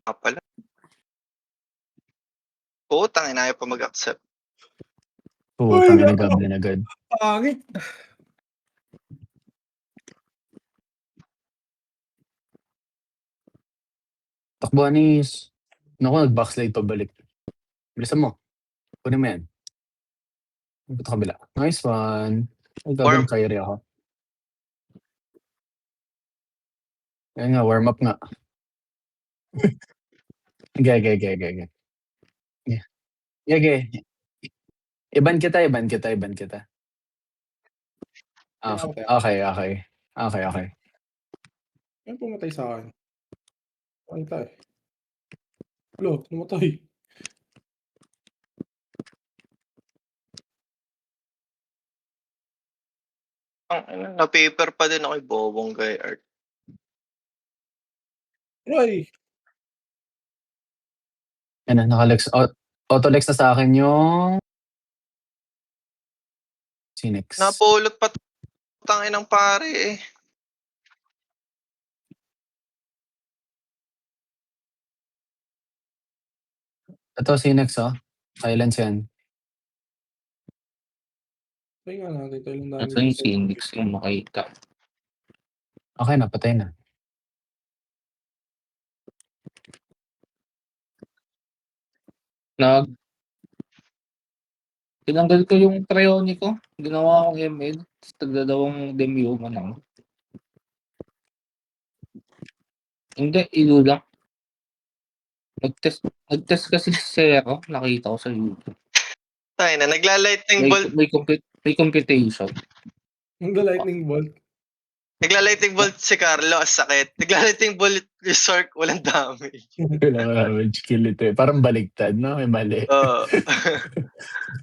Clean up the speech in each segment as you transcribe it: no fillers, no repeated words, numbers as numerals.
Pala. Putang ina, ayaw pa mag-accept. Putang ina, goblin agad. Pangit. Takbo, Anis. Naku, nag-backslide pabalik. Bilisan mo. Kunin mo yan. Ito kabila. Nice one. Ay, gago, Warm. nag-carry ako. Yan nga, warm up nga. Ge. Ge. Iban kita. Okay. Yan pumatay sa akin. Pantay. Hello, namatay. Na-paper pa din ako bobong guy art. Roy! Yan na, nakalex. Autolex na sa akin yung Sinex. Napulot pa tangin ng pare eh. Ito, Sinex, oh. Silence yan. Patay nga natin. Ito lang dami. Ito yung Phoenix yung makita. Okay na, patay na. Tinanggal ko yung Trionic ko. Ginawa akong ML. Tapos tagdadawang Demiuman ako. Hindi, ilo lang. Nag-test kasi si Zero. Nakita ko sa YouTube. Tayo na, nagla-lightning bolt. May computation. Yung lightning bolt. Nagla-lightning bolt si Carlo, as sakit. Nagla-lightning bolt yung Sork, walang damage. Kailangan damage kill ito eh. Parang baligtad, no? May mali. Oo.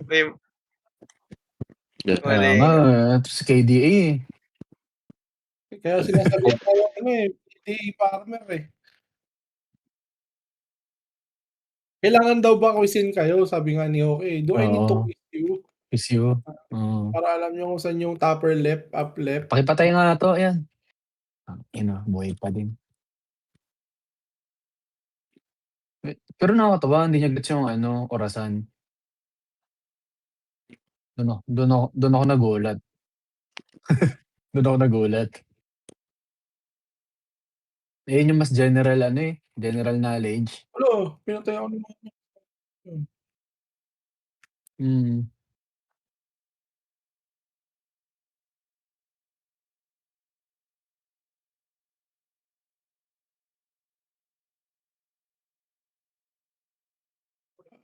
May mali. Nga, ito si KDA eh. Kaya sinasabi ko hindi farmer eh. Kailangan daw ba quizzin kayo? Sabi nga ni Okay. Do I need to Oo. quiz you? Is you. Oo. Para alam nyo kung saan yung upper left, up left. Pakipatay nga to, ayan. Buhay pa din. Pero nakakatawa, hindi niya gets yung orasan. Doon ako nagulat. Ayun yung mas general general knowledge. Hello, pinatay ako naman.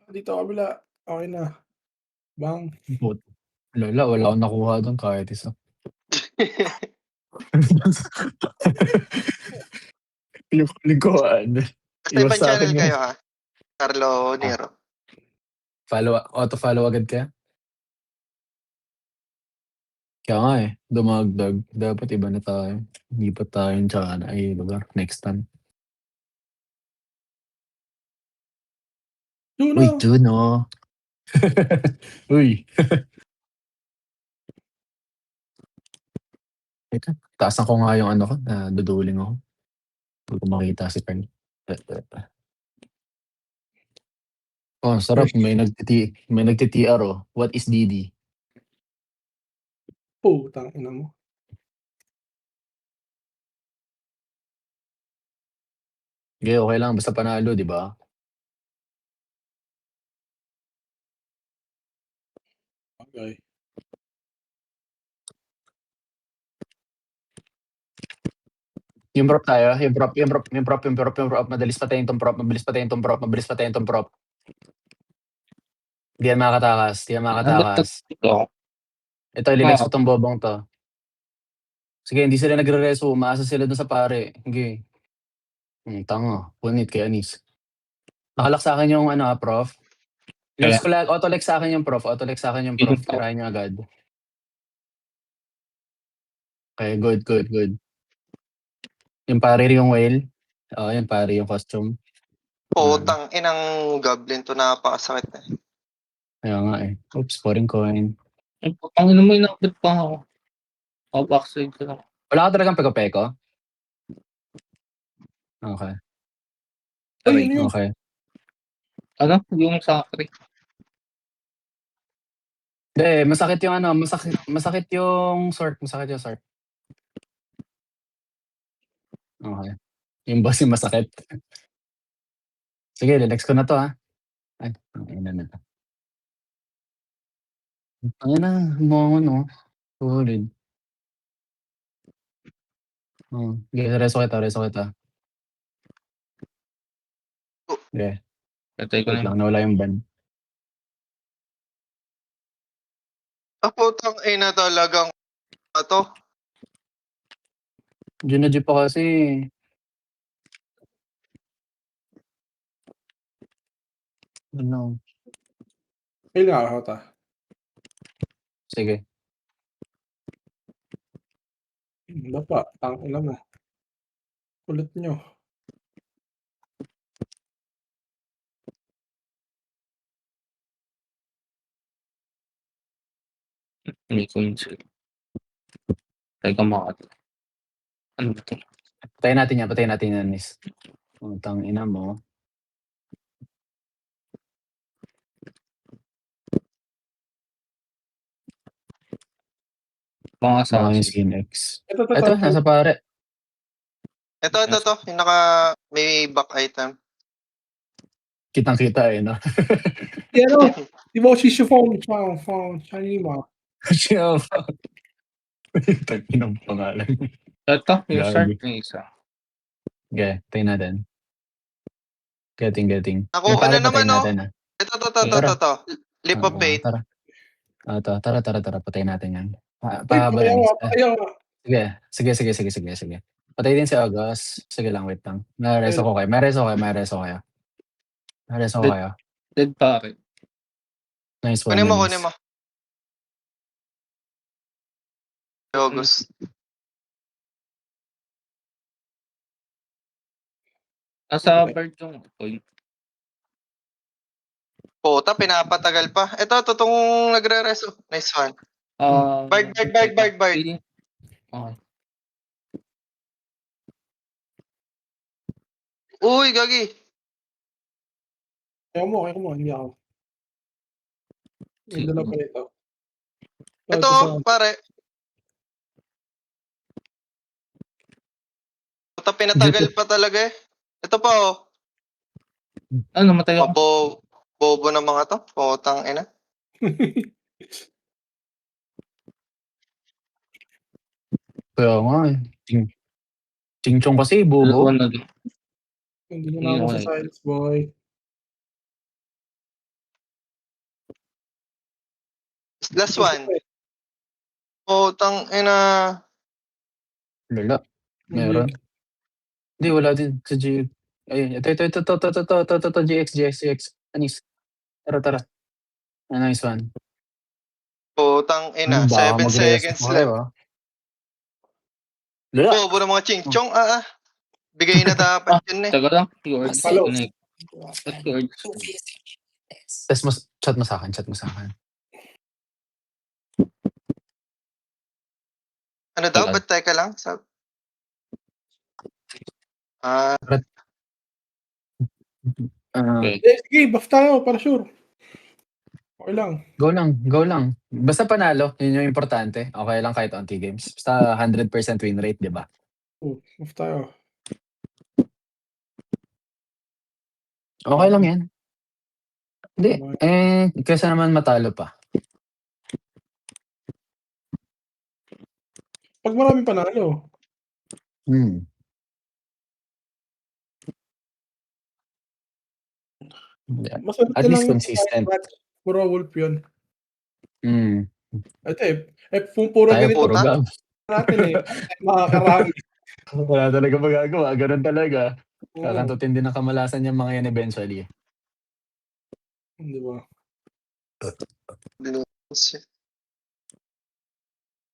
Dito kabila. Okay na. Bang. Lola, wala akong nakuha doon kahit isa. Lingkuhan. Basta ibang channel kayo ha. Carlo Nero. Auto-follow agad ka? Kaya nga dumagdag. Dapat iba na tayo. Hindi pa tayo yung tsaka lugar. Next time. Juno. Uy, Juno. Uy. Ito, taasan ko nga yung ko. Duduling ako. Hindi ko makita si Pern. Oh, sarap. May nagti-TR oh. What is DD? Putang ina mo. Okay lang. Basta panalo, di ba? Okay. Yung prop tayo. Yung prop. Mabilis patayin tong prop. Di yan makakatakas. Ito, ililights ko tong bobong to. Sige, hindi sila nagre-reso. Umaasa sila dun sa pare. Sige. Tanga. Punit kay Anis. Nakalak sa akin yung prof. Lex ko lang. Auto-lex sa akin yung prof. Tirahin niyo agad. Okay, good. Yung pare yung whale. Yung pare yung costume. Putang inang goblin to, napakasakit eh. Kaya nga eh. Oops, foreign coin. Ang ino mo, inabot pa ako. Backside ko lang. Wala ka talagang peko-peko? Okay. Ay, yun. Okay. Ano? Yung Sakri. Hindi, masakit yung ano, masakit yung sort, masakit yung sort. Okay. Yung boss yung masakit. Sige, relax ko na 'to, Ay, tangina na 'to. Ayun na, umangon, solid. Sige, reso kita. Sige, Patay ko wait na lang, nawala yung ban. Putang ina talagang to. Gina-G pa kasi. Ano, Kailangan ako ta. sige. Bapa, tangina mo. Kulit nyo. May kunsil. Teka makat. Ano ba ito? Patayin natin yan, Nis. Putang ina mo. Mga Baka yung assassin. skin X. Ito. Ito, nasa pare. Ito. Yung may back item. Kitang-kita no? Ano? Di ba si phone? Shiny mo. Siya pa. Tangina ng pangalan. Ito, yung Gago. shark na isa. Okay, tayo natin. Getting. Ako, Yung pare ano naman, patayin natin, Ito. Leap of faith. Tara. Tara. Patayin natin yan. Uy, Pahabalan, Nis. patayaw. Sige. Patay din si August. Sige lang, wait lang. May reso ko kayo. Dead pare. Nice one, Kunin mo. Nis. August. Nasa bird yung point. Puta, pinapatagal pa. Ito, totoong nagre-reso. Nice one. Bard. Feeling- Okay. Uy, gagi. Kaya mo, hindi ako. May dala pa ito. Ito, pare. Puta, pinatagal pa talaga eh. Ito pa, Ano, namatay ako. Bobo ng mga to. Putang ina. Kaya nga eh. Ching-chong kasi, bobo. Dalawa na din. Hindi na ako sa science, boy. Last one. Putang ina. Lala. Meron. Hindi, wala din sa GX. Ayun, ito, GX. Anis. Tara. Nice one. Putang ina. Baka 7 mag-resto seconds pa left. kayo, Lala. Bobo ng mga ching-chong. Bigay na dapat yun eh. Taga lang. Your Hello. disconnect. What's your Chat mo sa akin. Ano daw? Tagal. Ba't teka lang? Okay. Sige, buff tayo, para sure. Okay lang. Go lang. Basta panalo, yun yung importante. Okay lang kahit onti games. Basta 100% win rate, di ba? Buff tayo. Okay lang yan. Hindi. Kaysa naman matalo pa. Pag marami panalo. At least consistent. Puro wolf yun. Mm. Ito puro Tayo ganito puro gab. natin makakarami. Wala talaga magagawa. Ganun talaga. Oo. Kakantutin din ng kamalasan yung mga yan eventually. Di ba?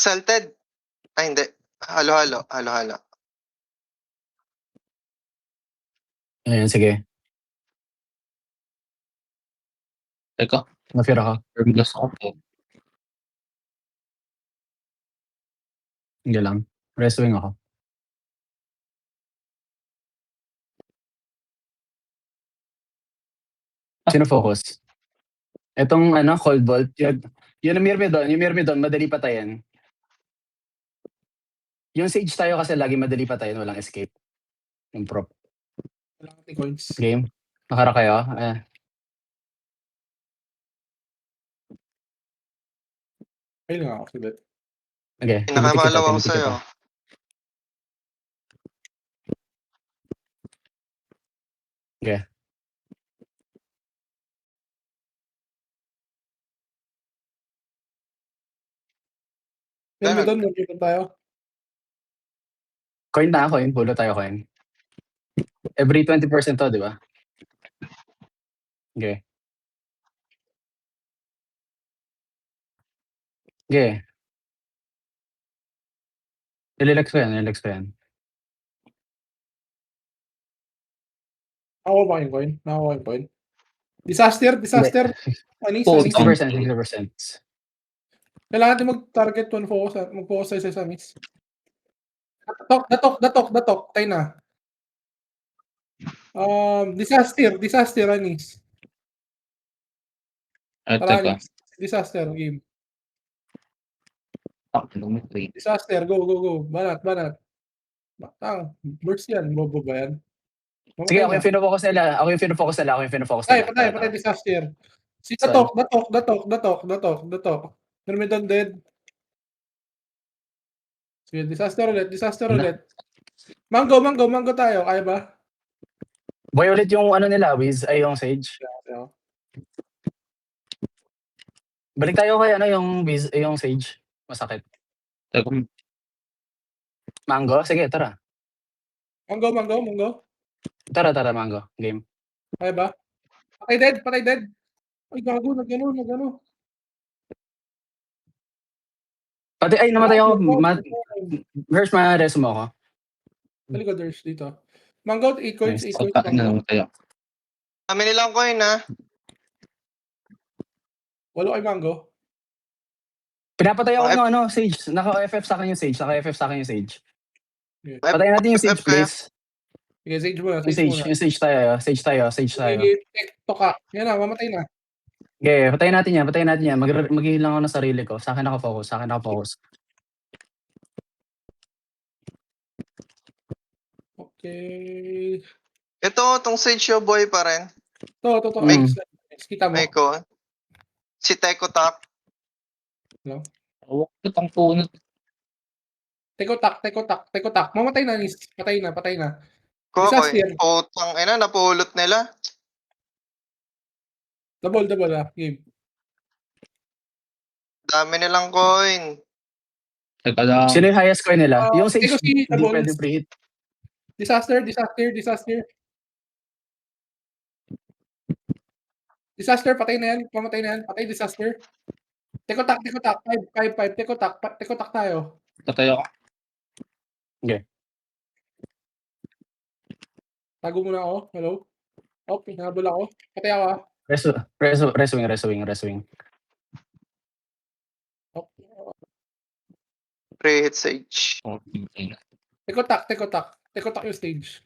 Salted. Ay, hindi. Halo-halo. Ayan, sige. Teka. Nafira ka. Bigas ako po. Hindi lang. Rest wing ako. Sino focus? Etong ano, Cold Bolt. Yun ang Myrmidon. Yung Myrmidon, madali patayin. Yung Sage tayo kasi lagi madali patayin, walang escape. Yung prop. Kailangan natin coins. Game. Nakara kayo? Ayun nga ako, sige. Okay. Pinakamalaw ako Tinutik sa'yo. kita. Okay. Yan, Diamond. doon, mag-ipon tayo. Coin na, coin. Pulo tayo, coin. Every 20% to, di ba? Okay. Okay. Nililex ko yan. Ako ba yung coin? Nakuha ko yung coin. Disaster. Anis. 60%. Kailangan natin mag-target one focus. Mag-focus tayo sa Anis. Datok. Tayo na. Disaster, Anis. Tara, Teka. Anis. Disaster, game. Lumitri. Disaster, go. Banat. Burst yan. Bobo ba yan? Sige, ako yung pinofocus nila. Patay, disaster. Si Datok. Myrmidon dead. Sige, disaster ulit. Mango tayo. Kaya ba? Boy, ulit yung ano nila, Wiz, ay yung Sage. Balik tayo kay ano yung Wiz, ay yung Sage. Masakit. Teka. Mango? Sige, tara. Mango. Tara, Mango. Game. Kaya ba? Patay dead. Ay, gago, nagano. Pati, ay, namatay ako. First, ma-resume ako. Halika, Ders, dito. Mango, 8 coins. Nice. Pagkain na naman tayo. Kami nilang coin, ha? Walo kay Mango. Pinapatay ako F- ng ano, Sage. Naka-FF sa akin yung Sage. Okay. Patayin natin yung Sage, F kaya? please. Sige, Sage muna. Yung Sage tayo. Sige, toka. Yan na, mamatay na. Okay, patayin natin yan. Mag-heal lang ako ng sarili ko. Sa akin nakafocus. Okay. Ito, tong Sage Show Boy pa rin. To. Mm. Kita mo. May ko. Si Teko Tak. Awak ko tang punot. Teko tak. Mamatay na, Nis. Patay na. Ko, Disaster. putang ina, napulot nila. Double, game. Dami nilang coin. Teka lang. Sino yung highest coin nila? Yung Sage, Teko si hindi Double. pwede pre-hit. Disaster. Disaster, patay na yan. Pamatay na yan. Patay, disaster. Teko tak. 5. Teko tak tayo. Tatay ako. Tago muna ako. Hello? Okay, nabula ako. Patay ako. Reswing. Okay. Pre-hit Sage. Teko tak yung stage.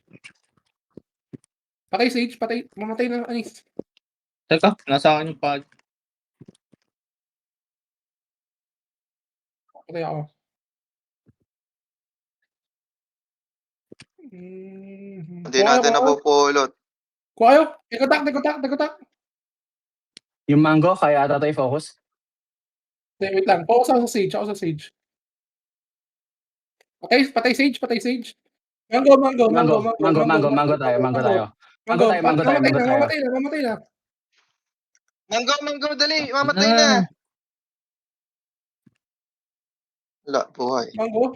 Patay Sage, mamatay na Anis. Teka, nasa akin yung pad. Patay ako. Hindi natin napupulot. Kuha Teko tak. Yung Mango, kaya ata tayo focus. Wait lang, focus ako sa Sage. Patay Sage. Mango tayo. Mamatay na. Mango, dali. Mamatay na. Wala, buhay. Mango.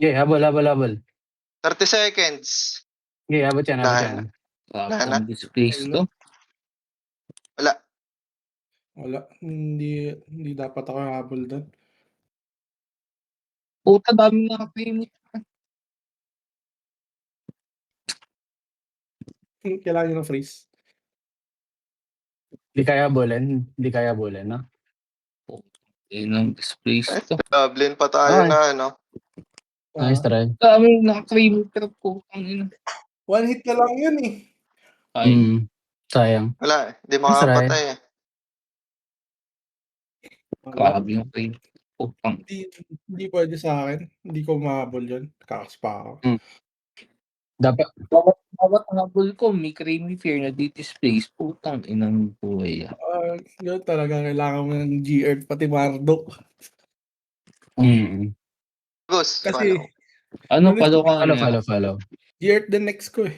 Okay, habol. 30 seconds. Okay, abot yan. Ang displace to. Wala. Hindi dapat ako habol doon. Puta, dami nakapimit. Kailangan nyo ng freeze. Hindi kaya habulin, no? Ang displace to. Dublin pa tayo Okay. na, ano. Nice try. Dami nakapimit pero putang ina. One hit ka lang yun eh. Ay, Sayang. Wala, hindi That's right. makakapatay eh. Grabe yung frame. Putang. Hindi pwede sa akin. Hindi ko mahabol yun. Kakas pa ako. Dapat, Bawat habol ko, may creamy fear na di-displace. Putang inang buhay. Yun talaga. Kailangan mo ng G-Earth pati Mardo. Gus, Kasi, follow. Ano, Ano, follow ka follow. G-Earth the next ko eh.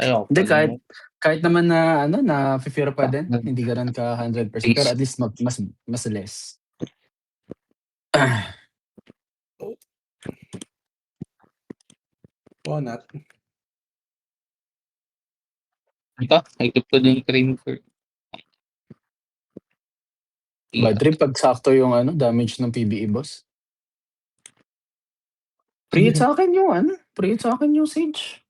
Ayaw, Hindi, follow mo. kahit naman na, na fear pa din. Hindi ganun ka 100%. Pero at least mas less. Not. Ito, higit ko din yung creamy fear. Bad trip pag sakto yung damage ng PBE boss. Pre-hit sa akin yung Sage.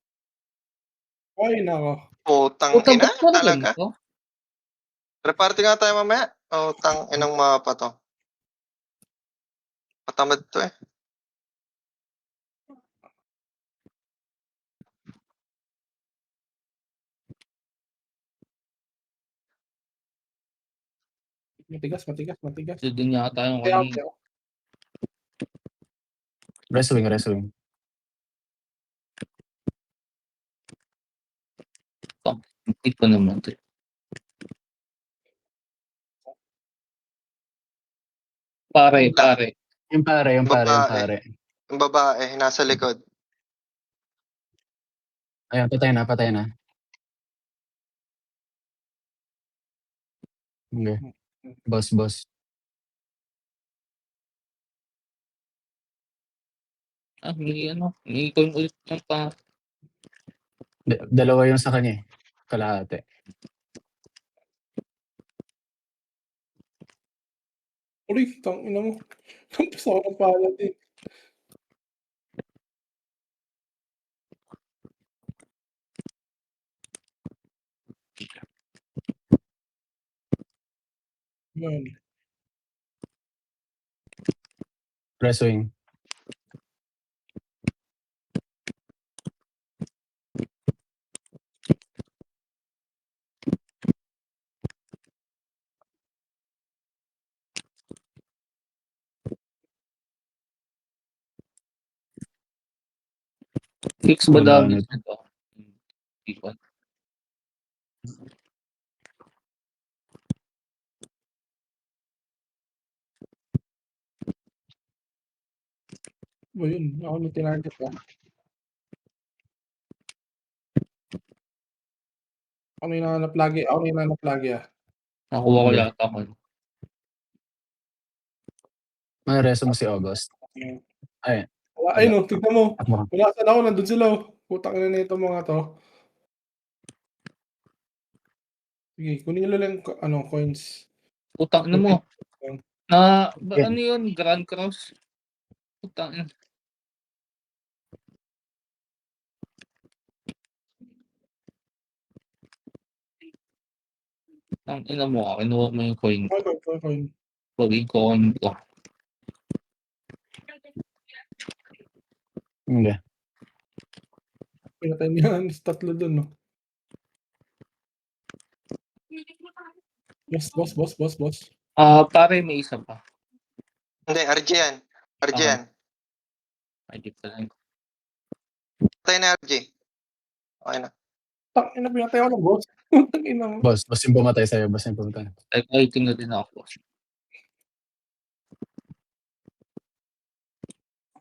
Ay, nako. Putang Putang ina, ba't mo rin talaga. ganito? Reparty nga tayo mamaya. Putang inang mapa to. Patamad to eh. Matigas. Ito din yata yung Kaya, kanina. Reswing. Hindi ko naman ito. Pare. Yung pare. Yung babae, nasa likod. Ayun, patay na. Okay. Boss. Hindi ko yung ulit ng pa. Dalawa yung sa kanya eh. Kalahati. uy, tangina mo. Kampas ako ng palad eh. Yan. Reswing. Fix ba Wala damage na. nito? Hindi ko. Yun. Ako na tinarget ka. Ako na yung nanap lagi ah. Nakuha ko Okay. yata ko. May reso mo si August. Ayun. Ay no, tignan mo. Ako. Wala saan ako, nandun sila. Putang ina nito mga to. Sige, kunin nyo lang coins. Putang ina mo. Ano yun? Grand Cross? Putang ina. Ang ina mo, kinuha mo yung coin ko. Coin. Paging coin ko. Okay. Pinatay niya. Tatlo dun, no? Boss. Pare, may isa pa. Hindi, RG yan. Ay, di pa lang. Patay na RG. Okay na. Tangina, pinatay ako ng boss. Tangina mo. Boss yung pumatay sa'yo. Ay, waiting na din ako.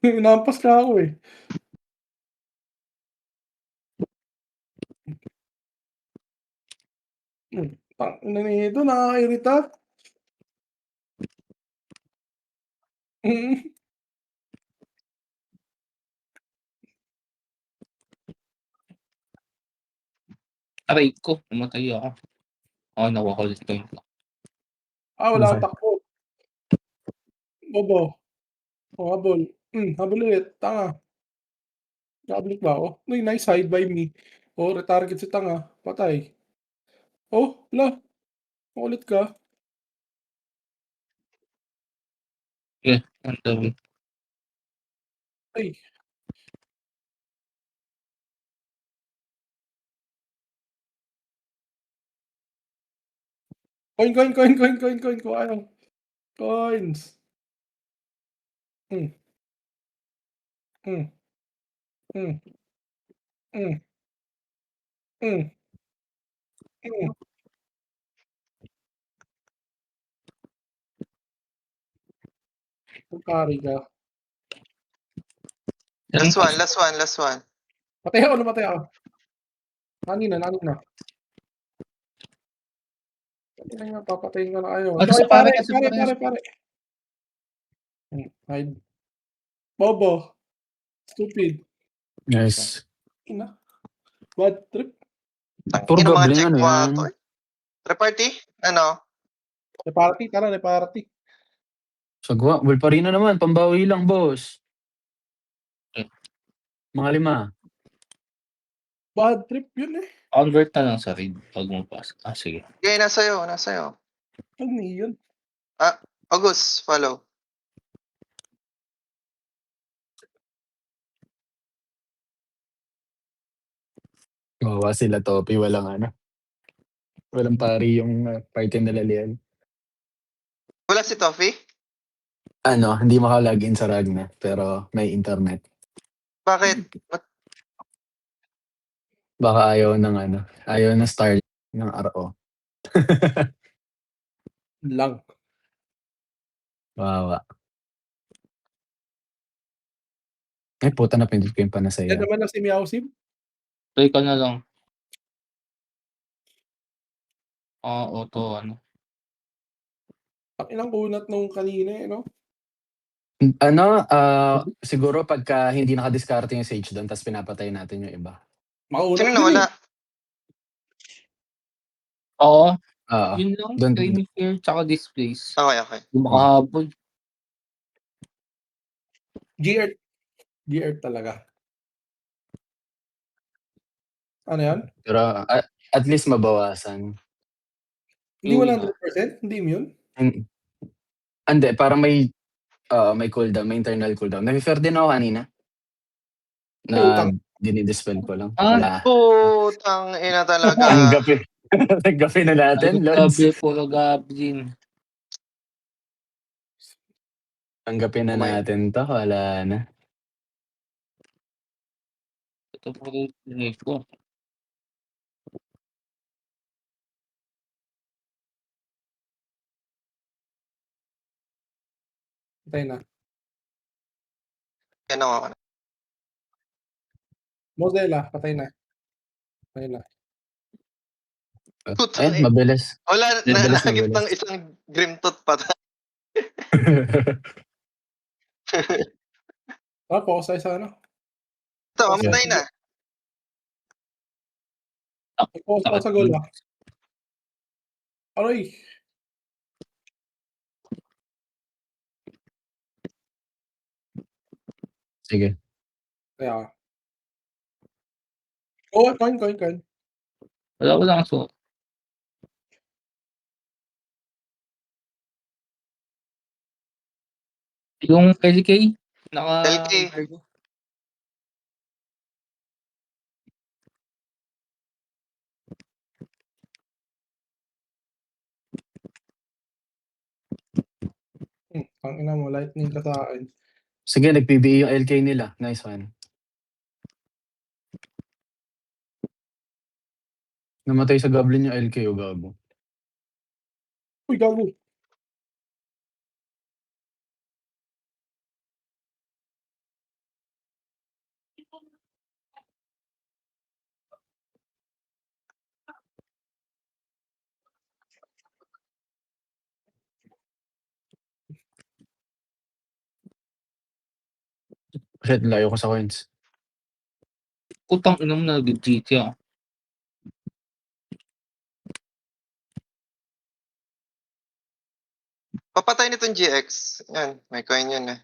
Inampas ka ako eh. Tangina nito, nakakairita. Aray ko, namatay ako. Nakuha ko ulit coin ko. Wala Okay. akong takbo. Bobo. Habol. Habol ulit. Tanga. Nakablik ba ako? Uy, nice hide by me. Retarget si tanga. Patay. Wala. Makulit ka. Ang dami. Ay. Coin, coin, coin, coin, coin, coin, kung ayaw. Coins. Hmm. Hmm. Hmm. Hmm. Hmm. Hmm. Magkari ka. Last one, last one, last one. Patay ako, namatay ako. Nani na. Ano nga, papatayin ko na kayo. Ano Okay, sa pare kasi pare. Hide. Bobo. Stupid. Nice. Ina. Bad trip. Puro Tangin ng mga goblin check ano mga yan. to. Reparty? Ano? Reparty, tara, reparty. Sagwa. Wolverine na naman. Pambawi lang, boss. Mga 5. Bad trip yun eh. Convert na lang sa raid pag mo pass. Sige. Okay, nasayo. Ano yun? August, follow. Kawawa sila Topi. Walang ano. Walang pari yung party nila Lian. Wala si Toffee? Ano, hindi maka-login sa Ragna. Pero may internet. Bakit? Baka ayaw ng ano. Ayaw na start ng RO. Lang. Wawa. Ay, puta na pindot ko yung Yan panasaya. naman na si Meow Sim. Play ka na lang. Auto ano. Ang inang kunat nung kanina eh, no? Ano, siguro pagka hindi nakadiskarte yung Sage doon, tapos pinapatay natin yung iba. Makunat Sino din nawala? eh. Oo. Oo. Yun lang. Doon, Training fair tsaka displays. Okay. Yung makahabol. GR talaga. Ano yan? pero at least mabawasan. Hindi Yun 100%? Hindi immune? Hindi, parang may cooldown, may internal cooldown. Nag-refer din ako kanina. Ay, Na utang. dinidispel ko lang. Ah. Wala. Putang ina talaga. Tanggapin. Tanggapin na natin, Lods. Puro goblin. Tanggapin na Umay. natin to. Wala na. Ito puro life ko. Patay na. Yan ako. Modela, patay na. Patay na. Putang Ayun, mabilis. Wala, Mabilis, nagip mabilis. ng isang Grimtooth pa. Focus tayo sa ano? Ito, mamatay na. Focus tayo sa goal ah. Aroy. Sige. Kaya. Oh, coin. Wala so. Yung LK, LK. Ang ina mo, lightning ka sa akin. Sige, nag-PBE yung LK nila. Nice one. Namatay sa goblin yung LK o gago. Uy, gago. Shit, layo ko sa coins. Utang inom na nag-GT ako. Papatay nitong GX. Yan, may coin yan eh.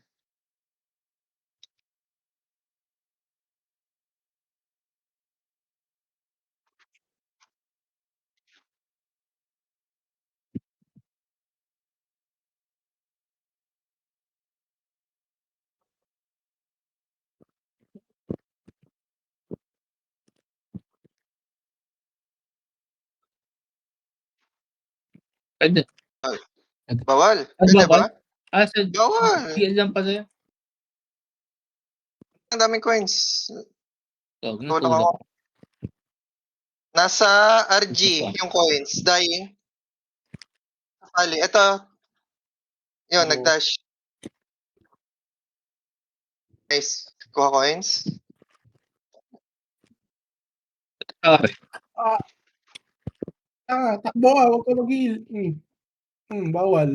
Pwede. Bawal. Ah, Pwede bawal? ba? Sa Bawal. GL lang pala yun. Ang daming coins. So, Tulak natulog. ako. Nasa RG yung coins. Dying. Ali, ito. Yun, Oo. nag-dash. Nice. Kuha coins. Pare. Takbo ka, huwag ka mag-heal. Bawal.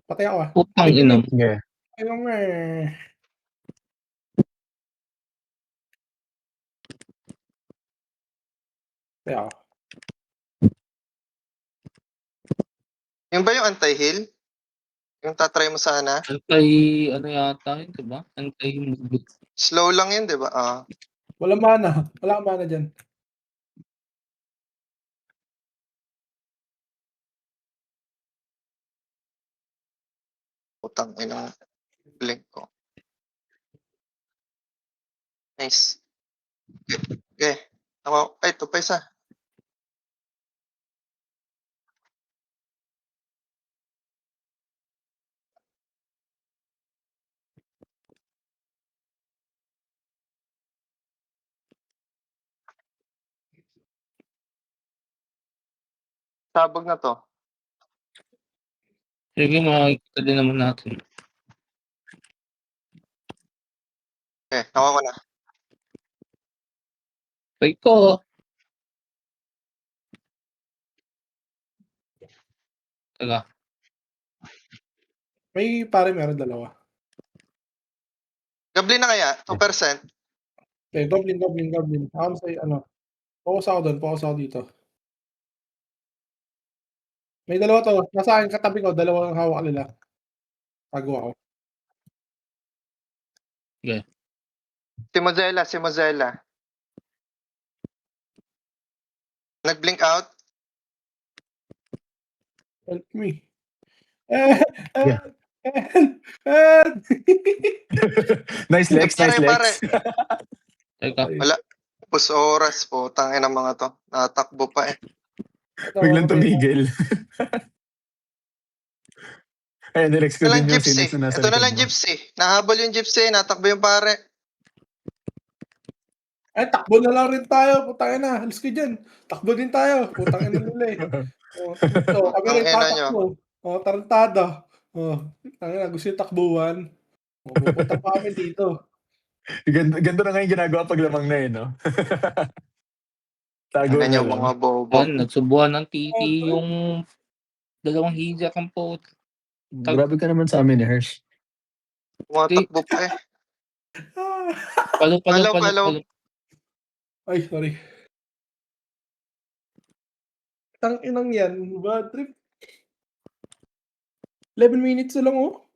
Patay ako ah. Putang Ay, ina. Sige. ayun nga eh. Patay ako. Yung ba yung anti-heal? Yung tatry mo sana? Ano yata yun, diba? Movement. Slow lang yun, di ba? Walang mana. Wala kang mana dyan. Putang inang blink ko. Nice. Okay. Ako, ay, ito pa isa. Sabog na to. Sige, makikita din naman natin. Okay, nakuha ko na. Try ko. Taga. May pare meron dalawa. Gabli na kaya? 2%? Okay, goblin. Ako sa focus ako doon, focus ako dito. May dalawa to. Nasa akin katabi ko, dalawang hawak nila. Tago ako. Si Mozilla. Nag-blink out? Help me. Yeah. Help! Nice Lex, nice Pare. Lex. Teka. Wala. Pus oras po. Tangin ang mga to. Natakbo pa eh. Biglang tumigil. Ayun, nilex ko Ito lang din yung gypsy. sinex na nasa Ito na likod lang mo. gypsy. Nahabol yung gypsy. Natakbo yung pare. Ay, takbo na lang rin tayo. Putangin na. Halos ko dyan. Takbo din tayo. Putangin na nila eh. Ito, kami Ang rin ina nyo. tatakbo. Tarantado. Tangin na. Gusto yung takbuhan. Pupunta pa kami dito. Ganda na ngayon ginagawa pag lamang na eh, no? Tago Ang na ganyan lang. mga bobo. Nagsubuhan ng titi yung dalawang higa kang po. Grabe ka naman sa amin eh, Hersh. Tumatakbo pa eh. Palo. Follow. Ay, sorry. Tang-inang yan. Bad trip. 11 minutes na lang oh.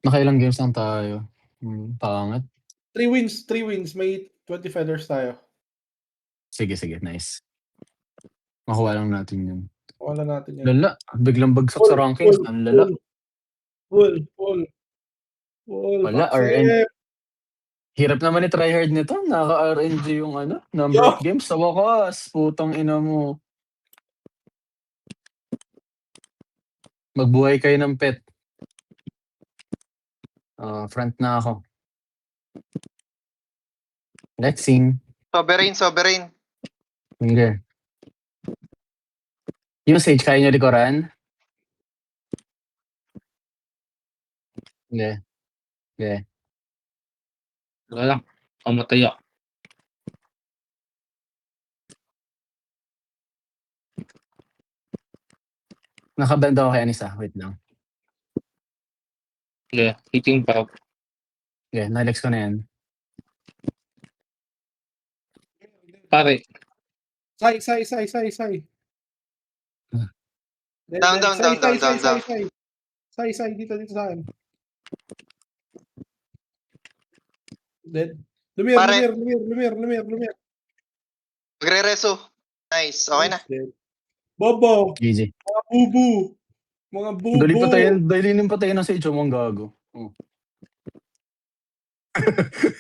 Nakailang games lang tayo. Pangat. 3 wins. May 20 feathers tayo. Sige, nice. Makuha lang natin yun. Wala natin yan. Lala, biglang bagsak sa rankings. Ang lala. Full. Wala, RN. Hirap naman i-tryhard nito. Naka-RNG yung number of games. Sa wakas, putang ina mo. Magbuhay kayo ng pet. Front na ako. Let's sing. Sovereign. Hindi. Yung Sage, kaya nyo likoran? Hindi. Wala lang. Kamatay ako. Nakabanda ako kay Anissa. Wait lang. Hitting pa. Nalex ko na yan. Pare. Sai. Down. Sai, dito sa akin. Dead. Lumiere. Magre-reso. Nice. Okay na. Dead. Bobo. GG. Mga bubu. Dali patayin ng Sage mo ang gago.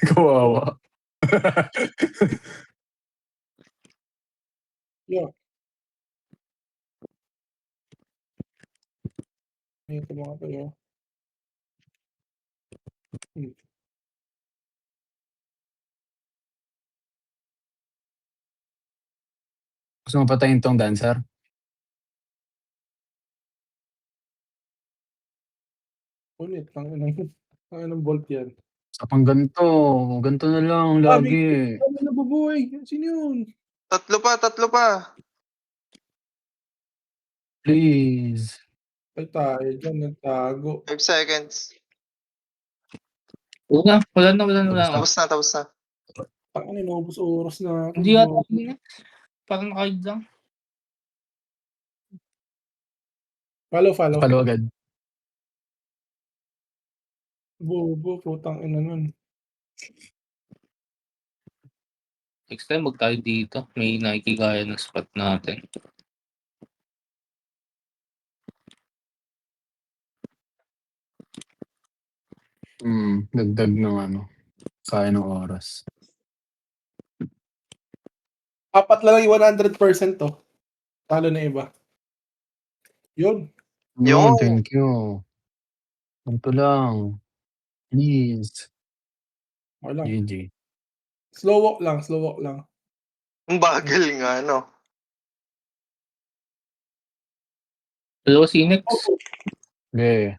Kawawa. Yeah. Ito mga tayo. Gusto mo patayin tong dancer? Ulit, ng bolt yan. Sa pang ganito. Ganito na lang lagi. Ano nabubuhay? Sino yun? Tatlo pa. Please. Ay tayo dyan, nagtago. 5 seconds. Wala na. Tapos na. Tangan na, naubos oras na. Hindi yata minutes. Parang nakaid lang. Follow. Follow agad. Bobo, putang ina nun. Next time, wag tayo dito. May nakikigaya ng spot natin. Dagdag ng ano. Kaya ng oras. Apat lang yung 100% to. Talo na iba. Yun. Yun, Yun. thank you. Ganito lang. Please. Okay lang. GG. Slow walk lang. Ang bagal nga, no? Hello, Cinex. Okay.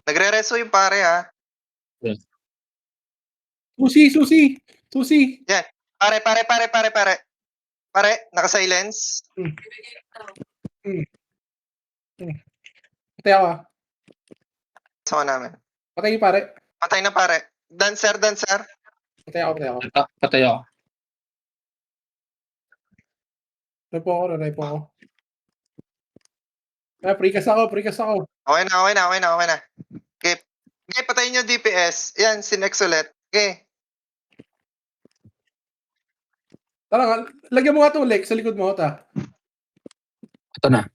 Nagre-reso yung pare, ha? Susi! Yan. Pare. Pare, naka-silence. Patay ako. Sama namin. Patay yung pare. Patay na pare. Dancer. Patay ako. Patay ako. Repo ako. Precast ako. Okay na. Okay, patayin nyo DPS. Yan, sinex ulit. Okay. Tara nga, lagyan mo nga itong Lex sa likod mo, ta. Ito na.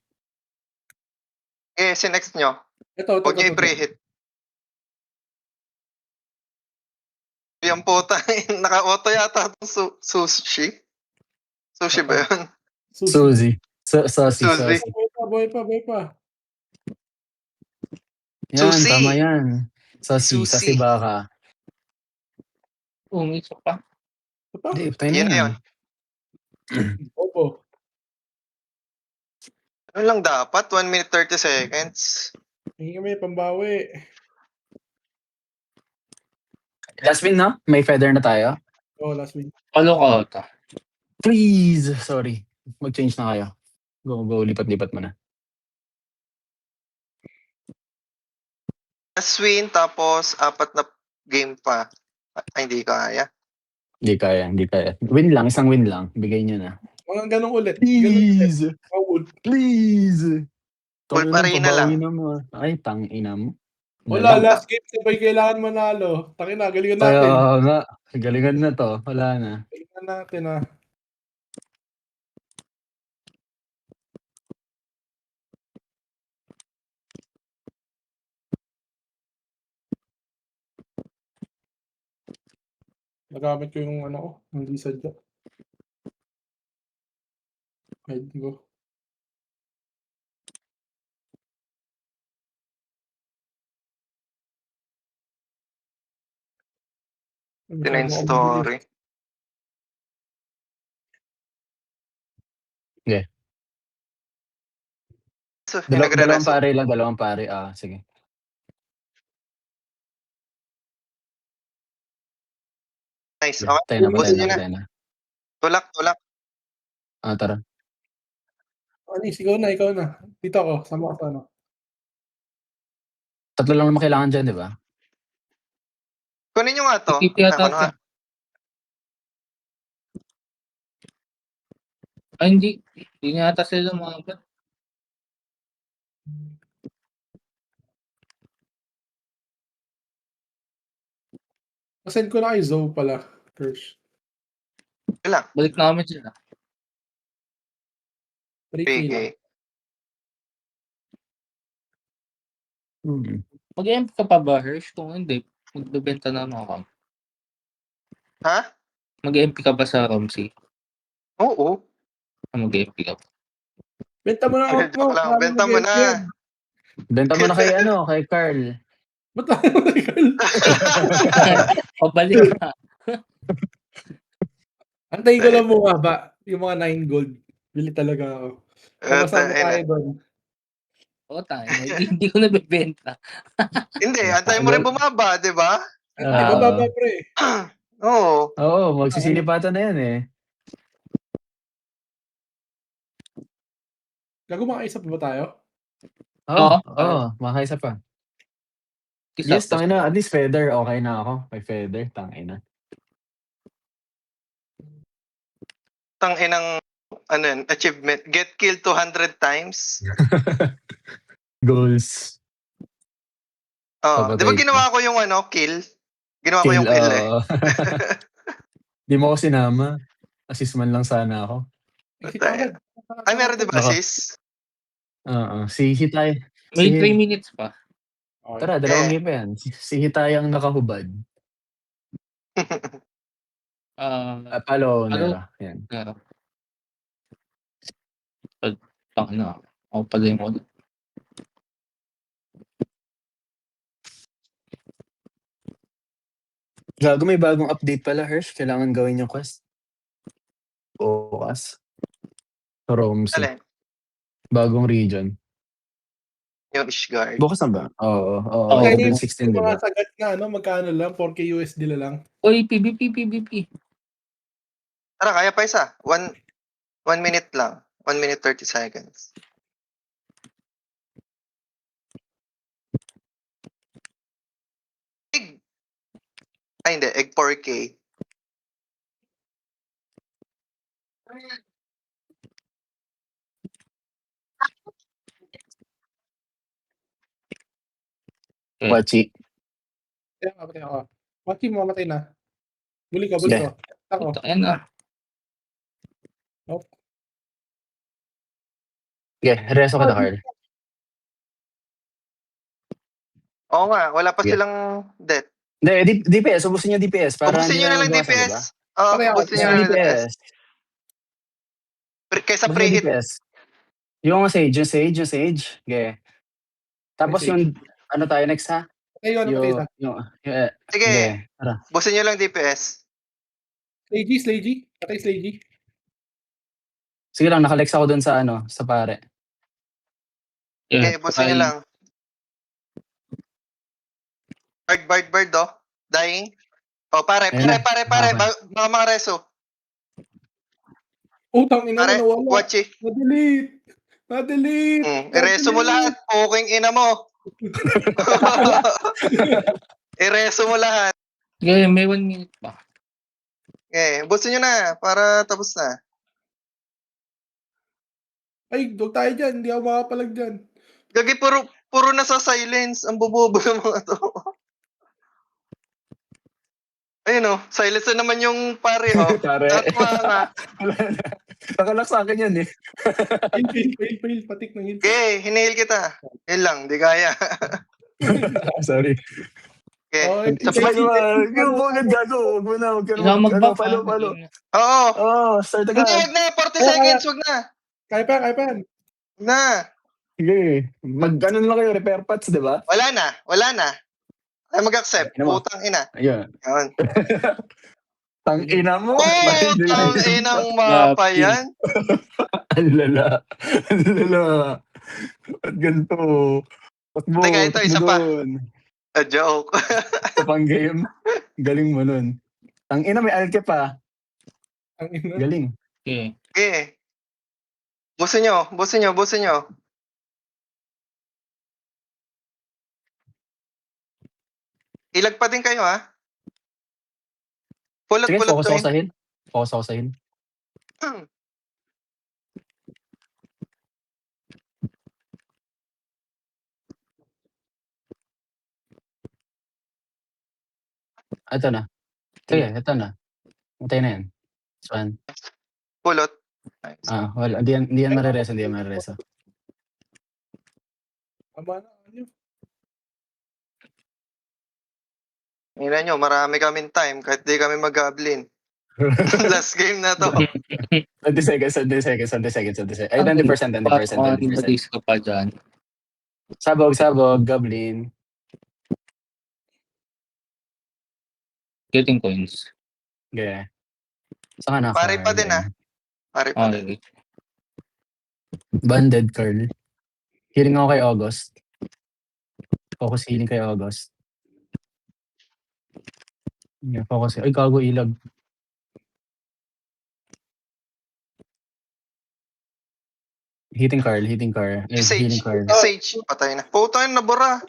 Okay, sinex nyo. Ito. Huwag nyo i-preheat. Yung puta, naka-auto yata itong sushi. Sushi ba yun? Suzy. Saucy. Suzy. Buhay pa. Yan, Susi. tama yan. Susi. Saucy baka. May isa pa. Ito pa. Hindi, patay na Yun na yan. yun. Opo. Ano lang dapat? 1 minute 30 seconds. Hingi kami, pambawi. Last win na? May feather na tayo? Last week. Follow ka ata. Please! Sorry. Mag-change na kayo. Go. Lipat-lipat mo na. Last win, tapos 4 na game pa. Ay, hindi kaya. Hindi kaya. Win lang, isang win lang. Bigay nyo na. Mga ganong ulit. Please! Bawal. Please! Full arena lang. Na mo. Ay, tangina mo. Wala, last game sabay kailangan manalo. Takina, galingan natin. Kaya nga. Galingan na to. Wala na. Galingan natin, ha. Nagamit ko yung ano ko, hindi sadya. Hide ko. Yun yung story. Okay. So, yung Dalawang nagre-reso. pare. Sige. Nice. Okay. Okay. Patay Nyo na. Tulak. Tara. Anis, ikaw na. Dito ako, sama ka ano. Tatlo lang naman kailangan dyan, di ba? Kunin nyo nga to. TP ata Ako na. Ay, hindi. Hindi nga ata sila lumabot. Send ko na kay Zoe pala. First. Ilang? Balik namin sila. 3K lang. Hmm. Mag-MP ka pa ba, Hirsch? Kung hindi, magbebenta na ako. Ha? Mag-MP ka ba sa Romsey? Oo. Mag-MP ka pa. Benta mo na out mo. Joke lang, Marami benta mo mag-get na. yan. Benta mo na kay Carl. Ba't tayo Carl? Pabalik ka. Antayin ko lang bumaba. Yung mga 9 gold. Bili talaga ako. Sama-sama Tangina. tayo doon. Oo, tayo. Hindi ko nabebenta. Hindi, antayin mo rin bumaba, di ba? Hindi, Oo. bababa pre. Oo. Oo, magsisilipatan na yan eh. Gago makaisa pa ba tayo? Oo, Oo. makaisa pa. Isa, Yes, tangina, at least feather, okay na ako. May feather, tangina. Tanginang ano yun, achievement. Get killed 200 times. Goals. Oh, di ba Papatay ka. ginawa ko yung ano, kill? Ginawa ko yung kill eh. oo. Di mo ako sinama. Assist man lang sana ako. Exit agad. Ay, meron di ba Naka- sis? Oo, si Hitay. May Si, 3 minutes pa. Okay. tara, dalawang game pa yan. Si Hitay ang nakahubad. Palo, Nera. Yan. Tangina. Ako pala yung mod. Gago, may bagong update pala, Hirsch. Kailangan gawin yung quest. Bukas. Sa Romsey. Alin? Bagong region. Yung Ishgard. Bukas na ba? Oo. Oo. April Yung 16, di ba? mga sagat na ano, magkano lang? 4K USD na lang. Uy, PvP. Tara, kaya pa isa. 1 minute lang. 1 minute 30 seconds. Egg. Ay, hindi. Egg 4K. Wachi. Kaya mamatay ako. Mati, mamatay na. Buli ka. Sige. Ako. Ayan na. Okay, reso ka na, Carl. Oo nga, wala pa Yeah. silang death. Hindi, DPS. Ubusin nyo DPS. Para Ubusin hindi nyo na lang mabawasan, DPS. diba? Oo, Pareho. ubusin nyo Ubusin na lang DPS. DPS. Kaysa Ubusin pre-hit. DPS. Yung Sage. Okay. Tapos Sage. yung, ano tayo next ha? Patay yun, patay isa. Sige, Okay. Tara. ubusin nyo lang DPS. Slagey. Patay Slagey. Sige lang, nakalex ako dun sa sa pare. Okay, ubusin nyo lang. Bird, oh. Dying. Oh, pare. Ayun na. Okay. Mga mga reso. Utang ina mo, Pare, nawala. watch it. Na-delete. Ireso mo lahat. Puking ina mo. Ireso mo lahat. Okay, may 1 minute pa. Okay, ubusin nyo na. Para tapos na. Ay, dog tayo dyan. Hindi ako makapalag dyan. Gagi, puro nasa silence. Ang bobobo ng mga to. Ayun, oh. Silence na naman yung pare, oh. Pare. Nakakama. Nakalock sa akin yan eh. Fail. Patik ng heal. Okay, hinihil kita. Yun lang, di kaya. Sorry. Okay. Okay, Sabay naman. Yung bugad gago. Huwag mo na. Huwag ka Ikaw na. mag-buff, Follow. Oo. Start Hindi, agad. wag na. 40 Kaya. seconds, wag na. Kaya pa yan. Wag na. Sige. Mag-ano na lang kayo. Repair parts, di ba? Wala na. Ay, mag-accept. Ina mo. Putang ina. Ayun. Yan. Tang ina mo. Putang inang mapa yan. Ang lala. Ba't ganito? Takbo. Teka, ito, isa pa. Doon. A joke. Sa pang game. Galing mo nun. Tang ina, may alke pa. Ang ina. Galing. Okay. Okay. Busin nyo. Ilag pa din kayo, ha? Sige, Pulot focus ko ako sa heal. Focus ako sa heal. Ito na. Sige, ito na. Matay na yan. Saan? Pulot. Nice. Wala. Hindi yan marireso. Aba na. Ano? Tingnan nyo, marami kaming time kahit di kami mag-goblin. Last game na to. 20 seconds, 20 seconds, 20 seconds, 20 seconds. Ay, 20%, 20%, 20%. Mag-days ka pa dyan. Sabog, goblin. Getting coins. Okay. Saan ka na? Pare pa din ah. Pare pa din. Okay. Banded curl. Healing ako kay August. Focus healing kay August. Yeah, focus. Ay, gago ilag. Hitting car. Ay, healing Sage. car. Sage. Patay na. Puta yun, nabura.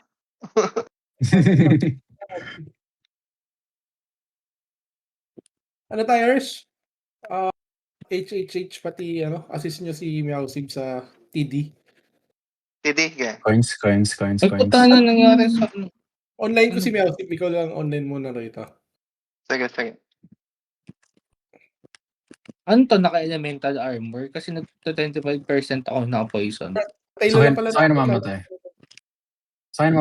Ano tayo, Ers? HHH pati assist nyo si Meowsib sa TD. Hindi, yeah. coins. Ay, puta na nangyari sa... Online ko si Meowsib, ikaw lang online muna rito. Sige, sige. Ano to, naka-elemental armor? Kasi nag-25% ako naka-poison. Tayo lang pala. Sa akin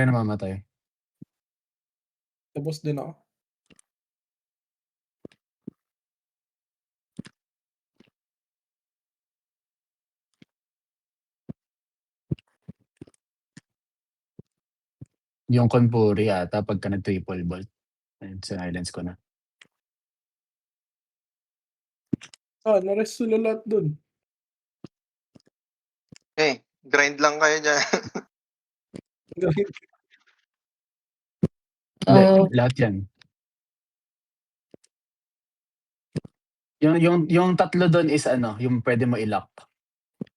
namamatay. Tapos din ako. Yung Conpuri ata pagka nag-triple bolt. Ayun, silence ko na. Nares sila lahat dun. Okay, grind lang kayo dyan. Hindi, lahat yan. Yung tatlo doon is yung pwede mo i-lock.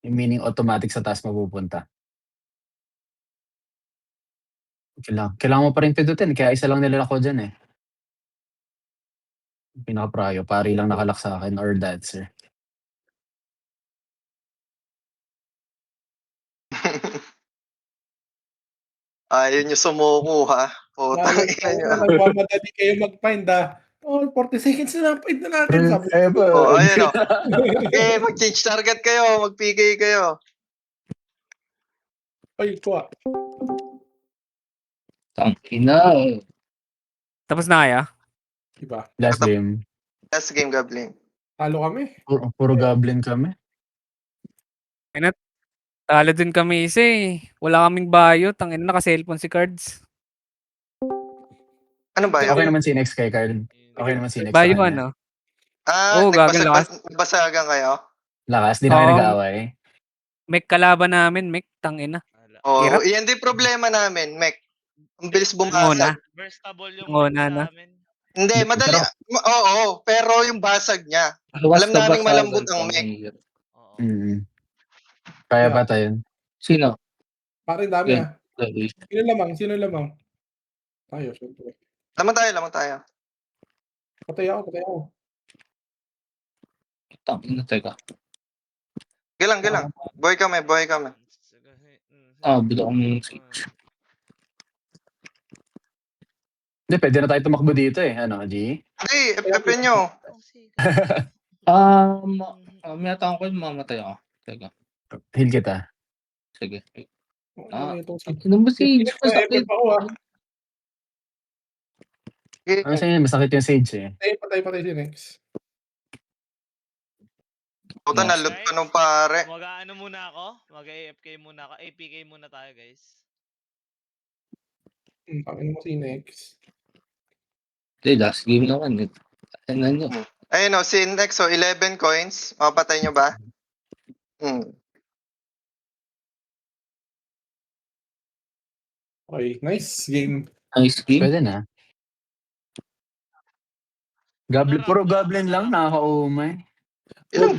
Yung meaning automatic sa taas mapupunta. Kailangan mo pa rin pindutin, kaya isa lang nilalak ko dyan eh. Pinaka-prayo, pari lang nakalak sa akin or dancer. Ayun yung sumuko ha. Putang ina nyo. Nagmamadali kayo mag-find 40 seconds na lang, find na natin. Sabi Oh, ayun o. Okay, mag-change target kayo, mag-PK kayo. Ay, kuha. Tangina. Tapos na kaya? Diba? Last game. Last game, Goblin. Talo kami. Puro goblin kami. Talo din kami isa eh. Wala kaming bayo. Tangin naka-cellphone si Cards. Ano ba Okay yun? naman si Next kay Carl. Okay naman si Next. Bayo sa kanya. ano? Oo, gagal lakas. nagbasagan kayo? Lakas, di na kayo Oo. nag-aaway. Mek kalaban namin, Mek. Tangin na. Oh, Hirap. yan din problema namin, Mek. Ang bilis Ngona. bumasag. Versatile yung Ngona ano na. sa amin. Hindi, madali. Oo, pero yung basag niya. Alam naming malambot ang Mek. Oo. Kaya Yeah. pa tayo. Sino? Pare dami Yeah. Sino lamang? Tayo, syempre. Lamang tayo. Patay ako. Tangina, teka. Gilang. Boy kami. Bila akong switch. Hindi, pwede na tayo tumakbo dito eh. Ano, G? Hindi, FF nyo. May atang ko yung mamatay ako. Teka. Heal kita. Sige. Itong si... Ano ba si Age? Effort ako Ano sa'yo, masakit yung Sage eh. Patay si Nex. Puta, nalot ka nung pare. Mag-ano muna ako? Mag-AFK muna ako. APK muna tayo, guys. Pakinggan mo si Nex. Last game naman. Ano nyo? Ayun o, si Nex, 11 coins. Mapatay nyo ba? Okay, nice game. Nice game. Pwede na. Puro goblin lang, nakaka-umay. Ilang?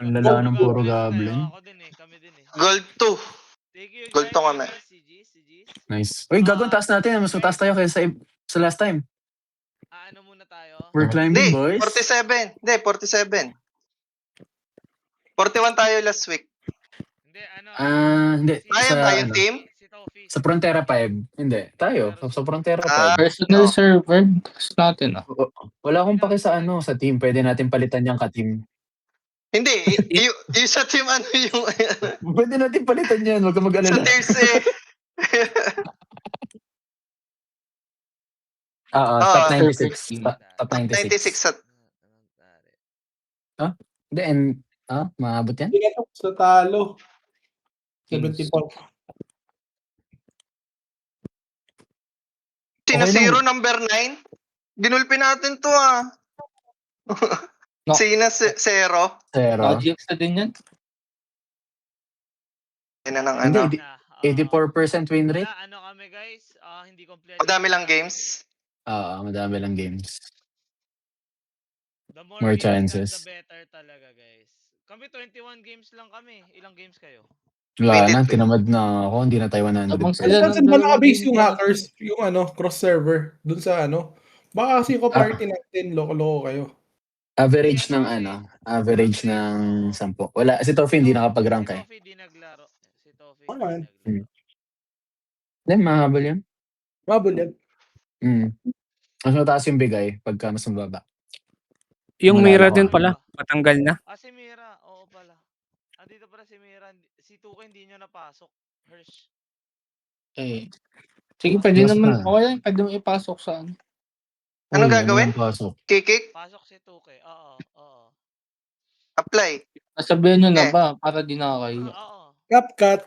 Ang lala ng puro goblin. Ako din eh, kami din eh. Gold 2. Thank you, Gold to kami. CG. Nice. Uy, gagawin taas natin. Mas mataas tayo kaysa sa last time. Ano muna tayo? We're climbing, Hindi, boys. 47. Hindi, 47. 41 tayo last week. Hindi, ano? Hindi. Kaya ba yung team? Si Tofi. Sa Frontera 5. Hindi. Tayo. Sa Frontera 5. Personal server. Tapos natin Wala akong paki sa sa team. Pwede natin palitan yung ka-team. Hindi, yung sa team ano yung... Pwede natin palitan yan. Huwag ka sa mag-alala. tiers eh. top Ah, 96. Top 96 96. at Hindi, maabot yan? Pinatok sa talo. Kings. 74. Sina Okay lang. Zero number 9? Ginulpi natin to No. Sina Zero? Zero. GX na din yan. Yan na ng Hindi, ano. 84% win rate. Wala, ano kami guys, hindi complete. Madami lang games. Madami lang games. The More more games chances. the better talaga guys. Kami 21 games lang kami. Ilang games kayo? Wala na, 23. tinamad na ako. Hindi na tayo 100. Abang Saan sila ba ng nakabase yung dalawang hackers? Yung cross server. Dun sa Baka kasi yung party natin, loko-loko kayo. Average Si ng average ng 10. Wala, si Toffee hindi nakapag-rank Si eh. Toffee di naglaro. Si Toffee Ano di yan? naglaro. Hindi, mahabol yan. Mabul yan. Mas mataas yung bigay pagka mas mababa. Yung Wala Mira lang din ako. pala, matanggal na. Si Mira, oo pala. Dito pala si Mira. Si Tuka hindi nyo napasok. Hirsch. Sige, pwede Mas naman. na. Okay lang, pwede mo ipasok sa Anong Uy, gagawin? yung pasok? Kikik? Pasok si Tuka. Oo. Apply. Nasabihan nyo na Eh. ba para di nakakahiya? Oo. CapCut.